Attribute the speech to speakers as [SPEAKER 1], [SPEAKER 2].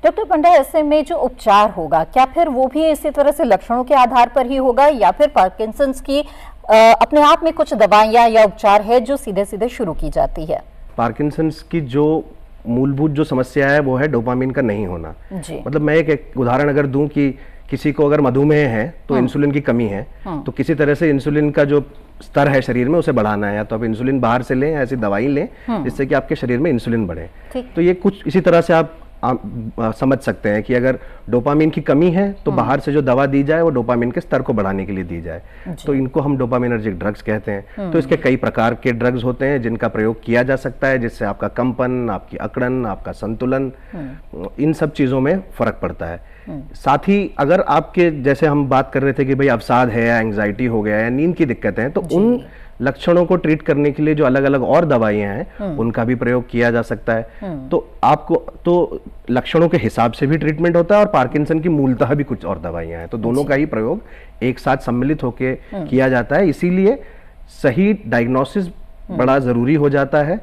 [SPEAKER 1] Doctor पंडा, ऐसे में जो उपचार होगा, क्या फिर वो भी इसी तरह से लक्षणों के आधार पर ही होगा, या फिर पार्किंसंस की अपने आप में कुछ दवाइयां या उपचार है जो सीधे सीधे शुरू की जाती है?
[SPEAKER 2] पार्किंसंस की जो मूलभूत जो समस्या है वो है डोपामिन का नहीं होना जी। मतलब मैं एक उदाहरण अगर दूं कि किसी को अगर मधुमेह है तो इंसुलिन की कमी है, तो किसी तरह से इंसुलिन का जो स्तर है शरीर में उसे बढ़ाना है, या तो आप इंसुलिन बाहर से लें या ऐसी दवाई लें जिससे कि आपके शरीर में इंसुलिन बढ़े। तो ये कुछ इसी तरह से आप समझ सकते हैं कि अगर डोपामिन की कमी है तो बाहर से जो दवा दी जाए वो डोपामिन के स्तर को बढ़ाने के लिए दी जाए, तो इनको हम डोपामिनर्जिक ड्रग्स कहते हैं। तो इसके कई प्रकार के ड्रग्स होते हैं जिनका प्रयोग किया जा सकता है, जिससे आपका कंपन, आपकी अकड़न, आपका संतुलन, इन सब चीजों में फर्क पड़ता है। साथ ही अगर आपके जैसे हम बात कर रहे थे कि भाई अवसाद है या एंग्जाइटी हो गया या नींद की दिक्कतें हैं, तो उन लक्षणों को ट्रीट करने के लिए जो अलग अलग और दवाइयां हैं उनका भी प्रयोग किया जा सकता है। तो आपको तो लक्षणों के हिसाब से भी ट्रीटमेंट होता है और पार्किंसन की मूलतः भी कुछ और दवाइयां हैं, तो दोनों का ही प्रयोग एक साथ सम्मिलित होकर किया जाता है। इसीलिए सही डायग्नोसिस बड़ा जरूरी हो जाता है।